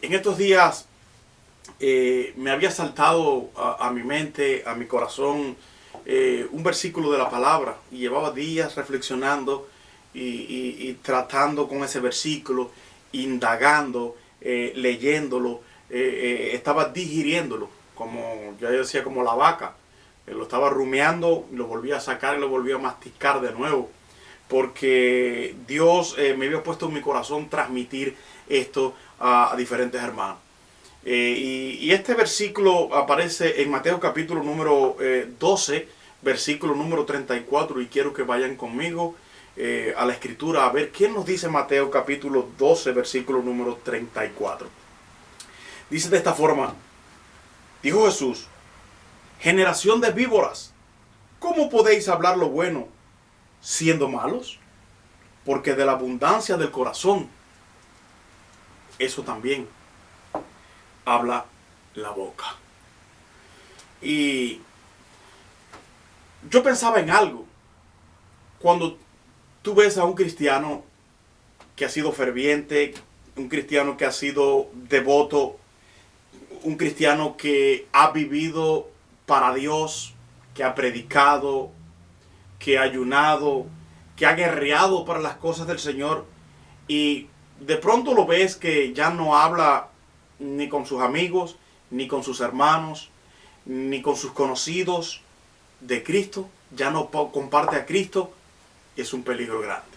En estos días me había saltado a mi mente, a mi corazón, un versículo de la palabra, y llevaba días reflexionando y tratando con ese versículo, indagando, leyéndolo, estaba digiriéndolo, como yo decía, como la vaca. Lo estaba rumiando, lo volvía a sacar y lo volvía a masticar de nuevo, porque Dios me había puesto en mi corazón transmitir esto a diferentes hermanos. Y este versículo aparece en Mateo capítulo número 12, versículo número 34, y quiero que vayan conmigo a la escritura a ver qué nos dice Mateo capítulo 12, versículo número 34. Dice de esta forma: dijo Jesús, generación de víboras, ¿cómo podéis hablar lo bueno siendo malos? Porque de la abundancia del corazón, eso también habla la boca. Y yo pensaba en algo. Cuando tú ves a un cristiano que ha sido ferviente, un cristiano que ha sido devoto, un cristiano que ha vivido para Dios, que ha predicado, que ha ayunado, que ha guerreado para las cosas del Señor, y de pronto lo ves que ya no habla ni con sus amigos, ni con sus hermanos, ni con sus conocidos de Cristo, ya no comparte a Cristo, es un peligro grande.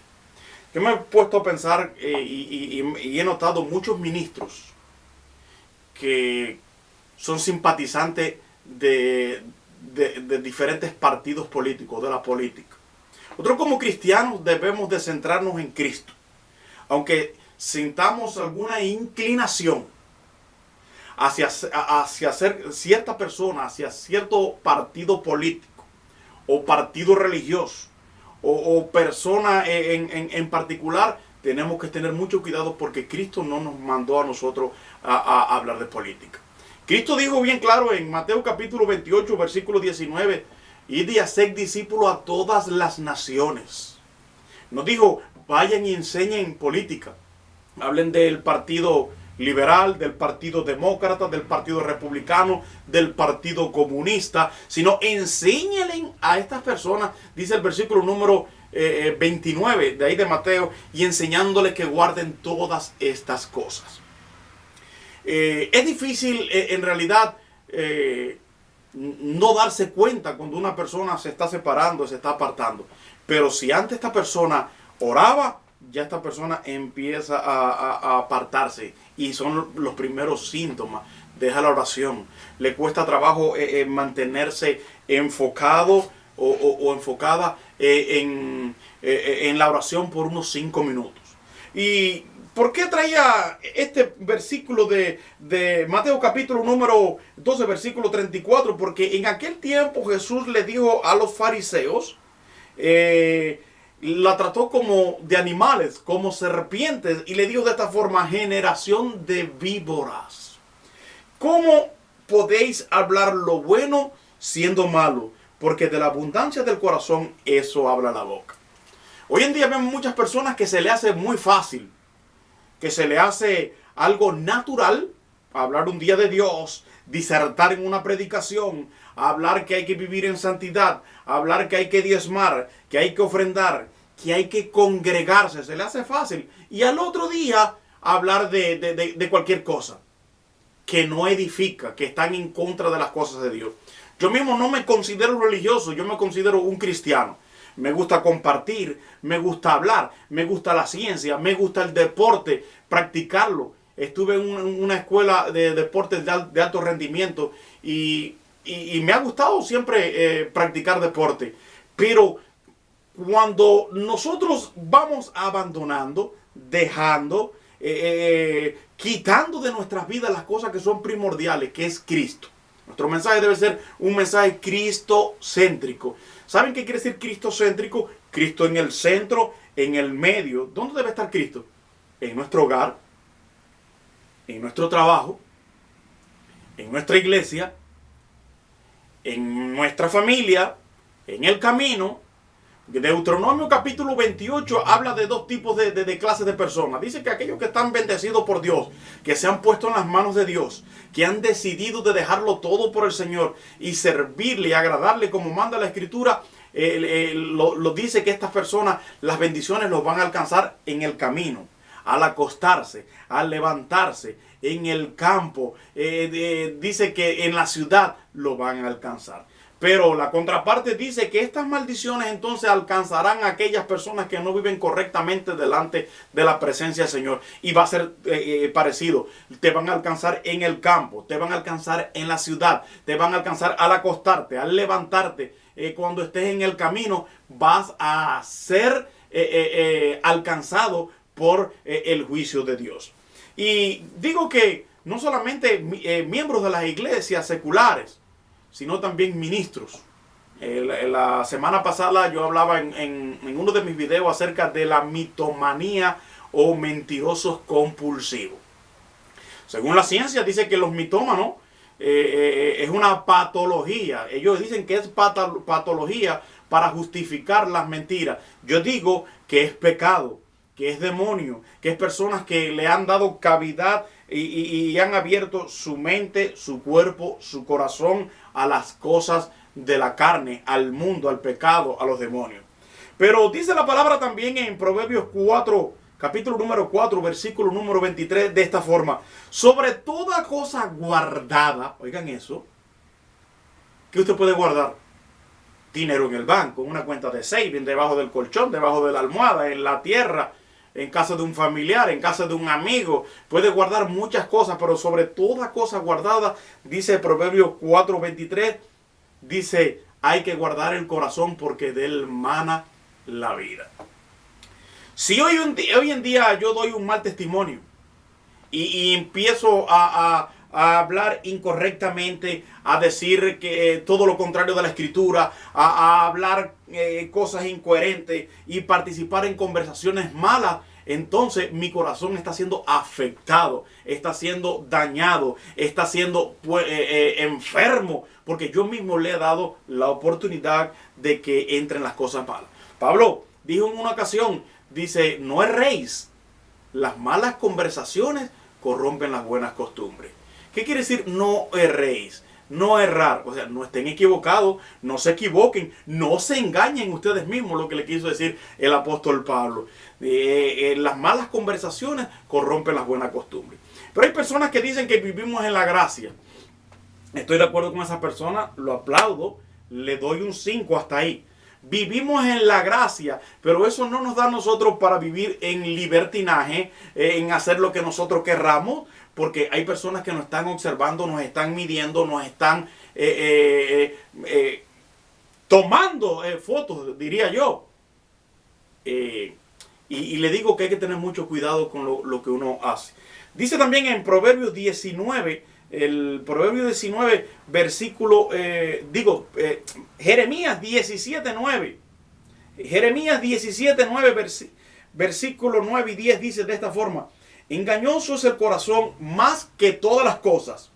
Yo me he puesto a pensar y he notado muchos ministros que son simpatizantes de diferentes partidos políticos, de la política. Nosotros como cristianos debemos de centrarnos en Cristo. Aunque sintamos alguna inclinación hacia ser cierta persona, hacia cierto partido político o partido religioso o persona en particular, tenemos que tener mucho cuidado, porque Cristo no nos mandó a nosotros a hablar de política. Cristo dijo bien claro en Mateo capítulo 28, versículo 19, id y haced discípulos a todas las naciones. Nos dijo, vayan y enseñen política. Hablen del partido liberal, del partido demócrata, del partido republicano, del partido comunista, sino enséñenle a estas personas, dice el versículo número 29 de ahí de Mateo, y enseñándoles que guarden todas estas cosas. Es difícil en realidad no darse cuenta cuando una persona se está separando, se está apartando, pero si antes esta persona oraba, ya esta persona empieza a apartarse, y son los primeros síntomas. Deja la oración, le cuesta trabajo mantenerse enfocado o enfocada en la oración por unos 5 minutos. ¿Y por qué traía este versículo de Mateo capítulo número 12, versículo 34? Porque en aquel tiempo Jesús le dijo a los fariseos, la trató como de animales, como serpientes, y le dijo de esta forma: generación de víboras, ¿cómo podéis hablar lo bueno siendo malo? Porque de la abundancia del corazón, eso habla la boca. Hoy en día vemos muchas personas que se le hace muy fácil, que se le hace algo natural hablar un día de Dios, disertar en una predicación, hablar que hay que vivir en santidad, hablar que hay que diezmar, que hay que ofrendar, que hay que congregarse. Se le hace fácil. Y al otro día hablar de cualquier cosa que no edifica, que están en contra de las cosas de Dios. Yo mismo no me considero religioso, yo me considero un cristiano. Me gusta compartir, me gusta hablar, me gusta la ciencia, me gusta el deporte, practicarlo. Estuve en una escuela de deportes de alto rendimiento y me ha gustado siempre practicar deporte. Pero cuando nosotros vamos abandonando, dejando, quitando de nuestras vidas las cosas que son primordiales, que es Cristo. Nuestro mensaje debe ser un mensaje cristocéntrico. ¿Saben qué quiere decir cristocéntrico? Cristo en el centro, en el medio. ¿Dónde debe estar Cristo? En nuestro hogar, en nuestro trabajo, en nuestra iglesia, en nuestra familia, en el camino, Deuteronomio capítulo 28 habla de dos tipos de clases de personas. Dice que aquellos que están bendecidos por Dios, que se han puesto en las manos de Dios, que han decidido de dejarlo todo por el Señor y servirle y agradarle como manda la Escritura, lo dice que estas personas, las bendiciones los van a alcanzar en el camino, al acostarse, al levantarse, en el campo. Dice que en la ciudad lo van a alcanzar. Pero la contraparte dice que estas maldiciones entonces alcanzarán a aquellas personas que no viven correctamente delante de la presencia del Señor. Y va a ser parecido. Te van a alcanzar en el campo, te van a alcanzar en la ciudad, te van a alcanzar al acostarte, al levantarte. Cuando estés en el camino vas a ser alcanzado por el juicio de Dios. Y digo que no solamente miembros de las iglesias seculares, sino también ministros. La semana pasada yo hablaba en uno de mis videos acerca de la mitomanía o mentirosos compulsivos. Según la ciencia dice que los mitómanos es una patología. Ellos dicen que es patología para justificar las mentiras. Yo digo que es pecado, que es demonio, que es personas que le han dado cavidad y han abierto su mente, su cuerpo, su corazón a las cosas de la carne, al mundo, al pecado, a los demonios. Pero dice la palabra también en Proverbios 4, capítulo número 4, versículo número 23, de esta forma: sobre toda cosa guardada, oigan eso, que usted puede guardar dinero en el banco, en una cuenta de saving, debajo del colchón, debajo de la almohada, en la tierra, en casa de un familiar, en casa de un amigo. Puede guardar muchas cosas, pero sobre toda cosa guardada, dice Proverbios 4:23, dice, hay que guardar el corazón porque de él mana la vida. Si hoy en día yo doy un mal testimonio y empiezo a hablar incorrectamente, a decir que todo lo contrario de la Escritura, a hablar cosas incoherentes y participar en conversaciones malas, entonces mi corazón está siendo afectado, está siendo dañado, está siendo enfermo, porque yo mismo le he dado la oportunidad de que entren las cosas malas. Pablo dijo en una ocasión, dice, no erréis, las malas conversaciones corrompen las buenas costumbres. ¿Qué quiere decir no erréis? No errar, o sea, no estén equivocados, no se equivoquen, no se engañen ustedes mismos, lo que le quiso decir el apóstol Pablo. Las malas conversaciones corrompen las buenas costumbres. Pero hay personas que dicen que vivimos en la gracia. Estoy de acuerdo con esas personas, lo aplaudo, le doy un 5 hasta ahí. Vivimos en la gracia, pero eso no nos da a nosotros para vivir en libertinaje, en hacer lo que nosotros querramos, porque hay personas que nos están observando, nos están midiendo, nos están tomando fotos, diría yo. Y le digo que hay que tener mucho cuidado con lo que uno hace. Dice también en Proverbios 19, el Proverbio 19, versículo, Jeremías 17:9. Jeremías 17:9, versículo 9 y 10 dice de esta forma: engañoso es el corazón más que todas las cosas,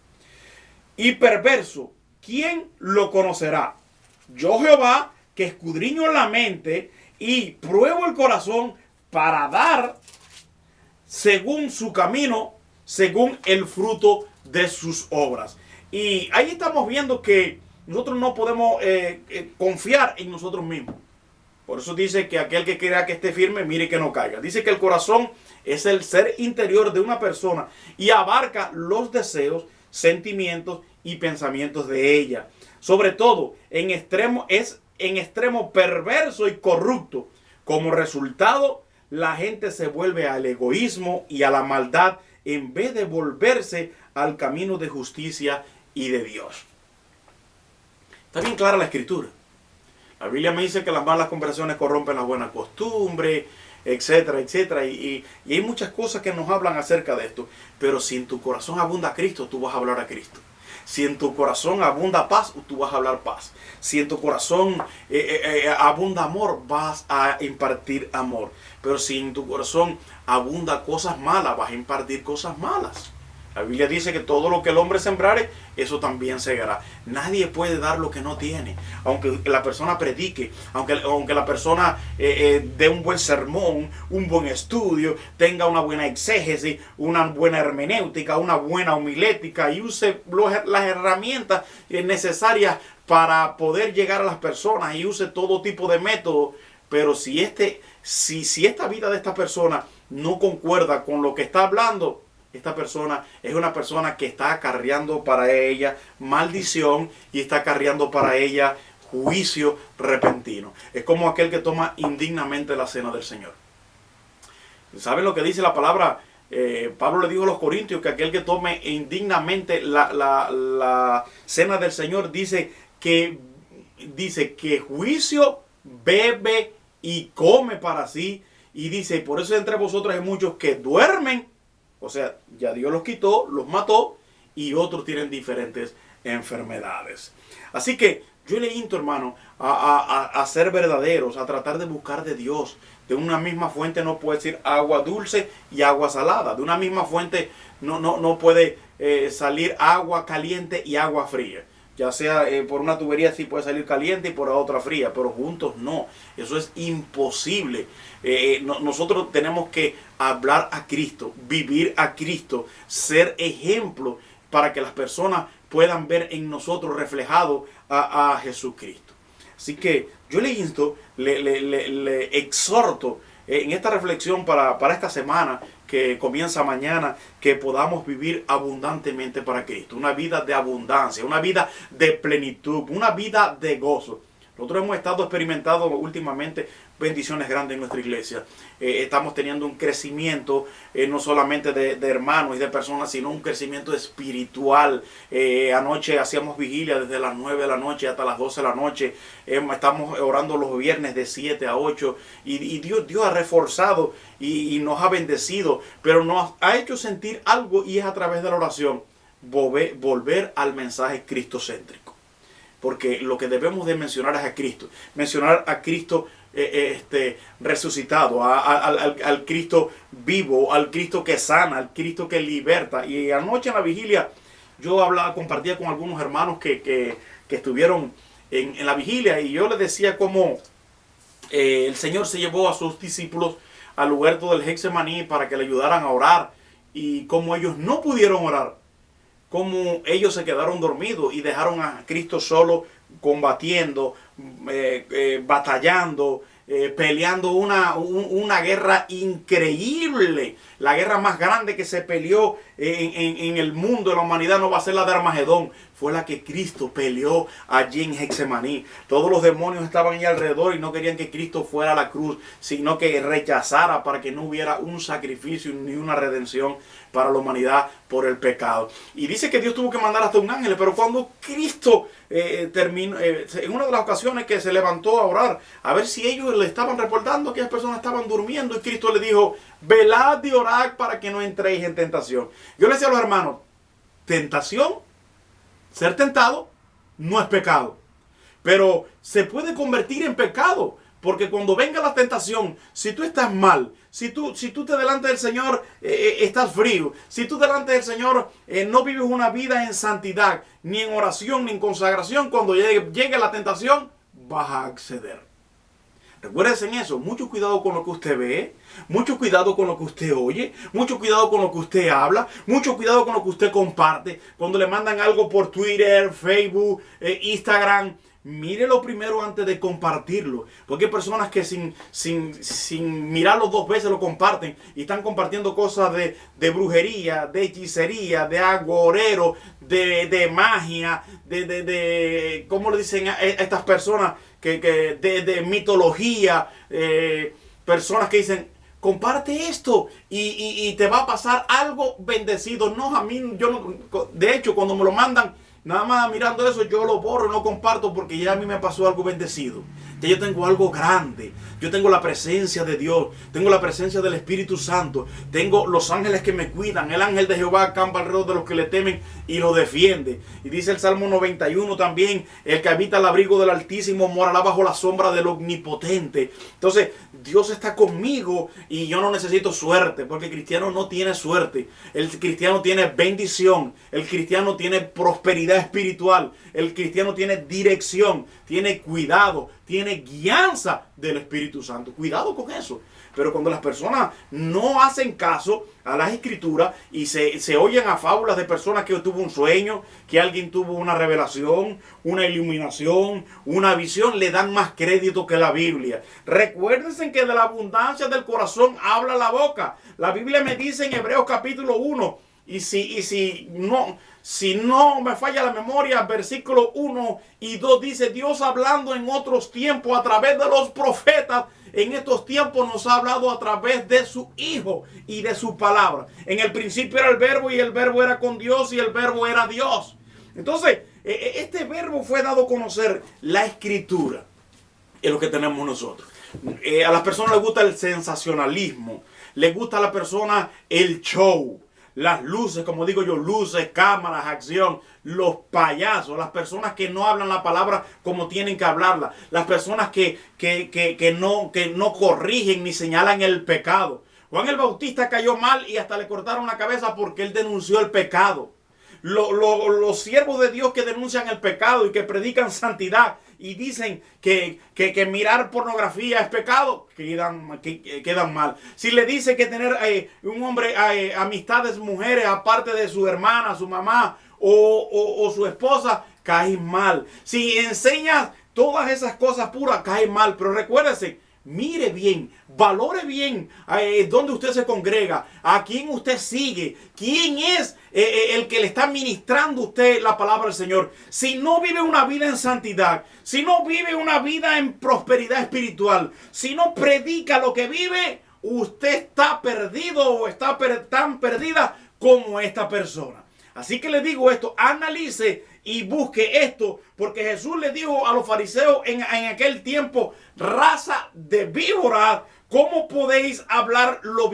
y perverso, ¿quién lo conocerá? Yo, Jehová, que escudriño la mente y pruebo el corazón para dar según su camino, según el fruto de sus obras. Y ahí estamos viendo que nosotros no podemos confiar en nosotros mismos. Por eso dice que aquel que crea que esté firme, mire que no caiga. Dice que el corazón es el ser interior de una persona y abarca los deseos, sentimientos y pensamientos de ella. Sobre todo, es en extremo perverso y corrupto. Como resultado, la gente se vuelve al egoísmo y a la maldad en vez de volverse al camino de justicia y de Dios. Está bien clara la Escritura. La Biblia me dice que las malas conversaciones corrompen las buenas costumbres, etcétera, etcétera. Y hay muchas cosas que nos hablan acerca de esto. Pero si en tu corazón abunda Cristo, tú vas a hablar a Cristo. Si en tu corazón abunda paz, tú vas a hablar paz. Si en tu corazón abunda amor, vas a impartir amor. Pero si en tu corazón abunda cosas malas, vas a impartir cosas malas. La Biblia dice que todo lo que el hombre sembrare, eso también segará. Nadie puede dar lo que no tiene. Aunque la persona predique, aunque la persona dé un buen sermón, un buen estudio, tenga una buena exégesis, una buena hermenéutica, una buena homilética y use las herramientas necesarias para poder llegar a las personas y use todo tipo de métodos. Pero si esta vida de esta persona no concuerda con lo que está hablando, esta persona es una persona que está acarreando para ella maldición y está acarreando para ella juicio repentino. Es como aquel que toma indignamente la cena del Señor. ¿Saben lo que dice la palabra? Pablo le dijo a los corintios que aquel que tome indignamente la cena del Señor dice que juicio bebe y come para sí. Y dice, por eso entre vosotros hay muchos que duermen. O sea, ya Dios los quitó, los mató, y otros tienen diferentes enfermedades. Así que yo le insto, hermano, a ser verdaderos, a tratar de buscar de Dios. De una misma fuente no puede decir agua dulce y agua salada. De una misma fuente no puede salir agua caliente y agua fría. Ya sea por una tubería sí puede salir caliente y por otra fría, pero juntos no. Eso es imposible. Nosotros tenemos que hablar a Cristo, vivir a Cristo, ser ejemplo para que las personas puedan ver en nosotros reflejado a Jesucristo. Así que yo le insto, le exhorto en esta reflexión para esta semana que comienza mañana, que podamos vivir abundantemente para Cristo. Una vida de abundancia, una vida de plenitud, una vida de gozo. Nosotros hemos estado experimentando últimamente bendiciones grandes en nuestra iglesia. Estamos teniendo un crecimiento no solamente de hermanos y de personas, sino un crecimiento espiritual. Anoche hacíamos vigilia desde las 9 de la noche hasta las 12 de la noche. Estamos orando los viernes de 7 a 8. Y Dios ha reforzado y nos ha bendecido, pero nos ha hecho sentir algo, y es a través de la oración volver al mensaje cristocéntrico. Porque lo que debemos de mencionar es a Cristo. Mencionar a Cristo resucitado, al Cristo vivo, al Cristo que sana, al Cristo que liberta. Y anoche en la vigilia yo compartía con algunos hermanos que estuvieron en la vigilia, y yo les decía cómo el Señor se llevó a sus discípulos al huerto del Getsemaní para que le ayudaran a orar, y cómo ellos no pudieron orar, cómo ellos se quedaron dormidos y dejaron a Cristo solo combatiendo, batallando, peleando una guerra increíble. La guerra más grande que se peleó en el mundo, en la humanidad, no va a ser la de Armagedón. Fue la que Cristo peleó allí en Getsemaní. Todos los demonios estaban ahí alrededor y no querían que Cristo fuera a la cruz, sino que rechazara, para que no hubiera un sacrificio ni una redención para la humanidad por el pecado. Y dice que Dios tuvo que mandar hasta un ángel, pero cuando Cristo terminó, en una de las ocasiones que se levantó a orar, a ver si ellos le estaban reportando que las personas estaban durmiendo, y Cristo le dijo: velad y orad para que no entréis en tentación. Yo le decía a los hermanos, tentación, ser tentado, no es pecado, pero se puede convertir en pecado, porque cuando venga la tentación, si tú estás mal, si tú te delante del Señor estás frío, si tú delante del Señor no vives una vida en santidad, ni en oración, ni en consagración, cuando llegue la tentación, vas a acceder. Recuérdense en eso, mucho cuidado con lo que usted ve, mucho cuidado con lo que usted oye, mucho cuidado con lo que usted habla, mucho cuidado con lo que usted comparte. Cuando le mandan algo por Twitter, Facebook, Instagram, mírelo primero antes de compartirlo. Porque hay personas que sin mirarlo dos veces lo comparten, y están compartiendo cosas de brujería, de hechicería, de agorero, de magia, ¿cómo le dicen a estas personas? De mitología, personas que dicen: comparte esto y te va a pasar algo bendecido. No, a mí, yo no, de hecho, cuando me lo mandan, nada más mirando eso, yo lo borro y no comparto, porque ya a mí me pasó algo bendecido. Ya yo tengo algo grande. Yo tengo la presencia de Dios. Tengo la presencia del Espíritu Santo. Tengo los ángeles que me cuidan. El ángel de Jehová acampa alrededor de los que le temen y lo defiende. Y dice el Salmo 91 también: el que habita al abrigo del Altísimo morará bajo la sombra del Omnipotente. Entonces, Dios está conmigo y yo no necesito suerte, porque el cristiano no tiene suerte. El cristiano tiene bendición. El cristiano tiene prosperidad espiritual. El cristiano tiene dirección, tiene cuidado, tiene guianza del Espíritu Santo. Cuidado con eso. Pero cuando las personas no hacen caso a las escrituras y se oyen a fábulas de personas que tuvo un sueño, que alguien tuvo una revelación, una iluminación, una visión, le dan más crédito que la Biblia. Recuérdense que de la abundancia del corazón habla la boca. La Biblia me dice en Hebreos capítulo 1, y si no me falla la memoria, versículo 1 y 2 dice: Dios hablando en otros tiempos a través de los profetas, en estos tiempos nos ha hablado a través de su Hijo y de su palabra. En el principio era el Verbo, y el Verbo era con Dios, y el Verbo era Dios. Entonces, este Verbo fue dado a conocer. La Escritura es lo que tenemos nosotros. A las personas les gusta el sensacionalismo. Les gusta a la persona el show. Las luces, como digo yo, luces, cámaras, acción, los payasos, las personas que no hablan la palabra como tienen que hablarla, las personas que no corrigen ni señalan el pecado. Juan el Bautista cayó mal y hasta le cortaron la cabeza porque él denunció el pecado. Los siervos de Dios que denuncian el pecado y que predican santidad y dicen que mirar pornografía es pecado, quedan mal. Si le dice que tener un hombre amistades mujeres aparte de su hermana, su mamá o su esposa, cae mal. Si enseñas todas esas cosas puras, cae mal. Pero recuérdese, mire bien, valore bien dónde usted se congrega, a quién usted sigue, quién es el que le está ministrando a usted la palabra del Señor. Si no vive una vida en santidad, si no vive una vida en prosperidad espiritual, si no predica lo que vive, usted está perdido o está tan perdida como esta persona. Así que le digo esto: analice y busque esto, porque Jesús le dijo a los fariseos en aquel tiempo: raza de víboras, ¿cómo podéis hablar lo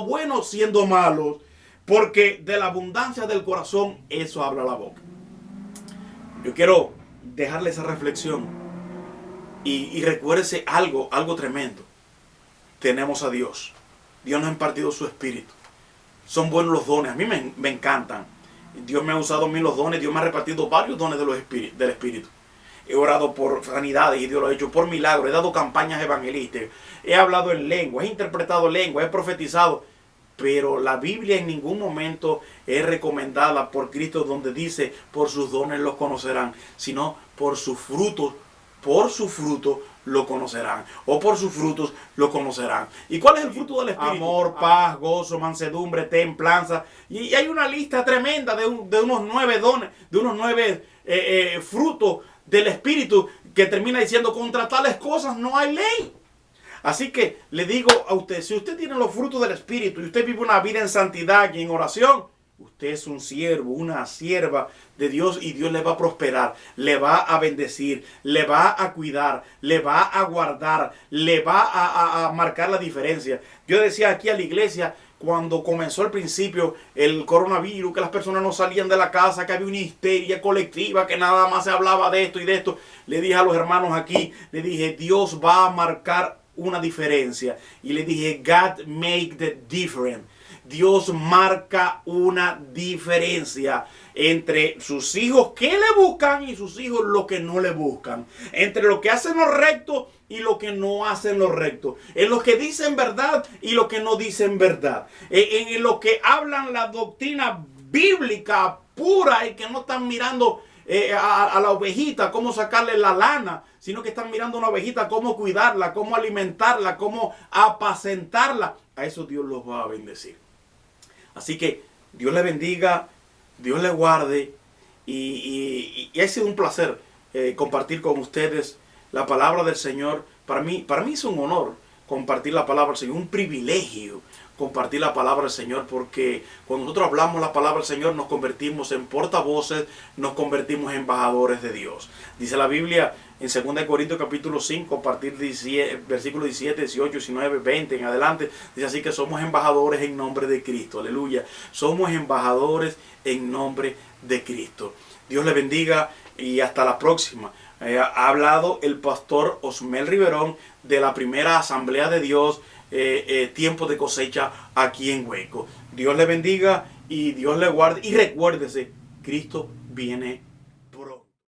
bueno siendo malos? Porque de la abundancia del corazón, eso habla la boca. Yo quiero dejarle esa reflexión y recuérdese algo tremendo. Tenemos a Dios. Dios nos ha impartido su Espíritu. Son buenos los dones. A mí me encantan. Dios me ha usado a mí los dones. Dios me ha repartido varios dones del Espíritu. He orado por sanidades y Dios lo ha hecho por milagros. He dado campañas evangelísticas. He hablado en lengua. He interpretado lengua. He profetizado. Pero la Biblia en ningún momento es recomendada por Cristo, donde dice: por sus dones los conocerán, sino por sus frutos. Por sus frutos lo conocerán, o por sus frutos lo conocerán. ¿Y cuál es el fruto del Espíritu? Amor, paz, gozo, mansedumbre, templanza. Y hay una lista tremenda de unos 9 dones, de unos 9 frutos del Espíritu, que termina diciendo: contra tales cosas no hay ley. Así que le digo a usted, si usted tiene los frutos del Espíritu y usted vive una vida en santidad y en oración, usted es un siervo, una sierva de Dios, y Dios le va a prosperar, le va a bendecir, le va a cuidar, le va a guardar, le va a marcar la diferencia. Yo decía aquí a la iglesia, cuando comenzó al principio el coronavirus, que las personas no salían de la casa, que había una histeria colectiva, que nada más se hablaba de esto y de esto, le dije a los hermanos aquí, le dije: Dios va a marcar una diferencia. Y le dije: God make the difference. Dios marca una diferencia entre sus hijos que le buscan y sus hijos los que no le buscan. Entre los que hacen lo recto y los que no hacen lo recto. En los que dicen verdad y los que no dicen verdad. En los que hablan la doctrina bíblica pura y que no están mirando a la ovejita cómo sacarle la lana, sino que están mirando a una ovejita cómo cuidarla, cómo alimentarla, cómo apacentarla. A eso Dios los va a bendecir. Así que Dios le bendiga, Dios le guarde, y ha sido un placer compartir con ustedes la palabra del Señor. Para mí es un honor compartir la palabra del Señor, un privilegio compartir la palabra del Señor, porque cuando nosotros hablamos la palabra del Señor nos convertimos en portavoces, nos convertimos en embajadores de Dios. Dice la Biblia en 2 Corintios capítulo 5, a partir de versículos 17, 18, 19, 20 en adelante, dice así que somos embajadores en nombre de Cristo. Aleluya. Somos embajadores en nombre de Cristo. Dios le bendiga y hasta la próxima. Ha hablado el pastor Osmel Riverón de la primera Asamblea de Dios, tiempo de cosecha aquí en Hueco. Dios le bendiga y Dios le guarde. Y recuérdese, Cristo viene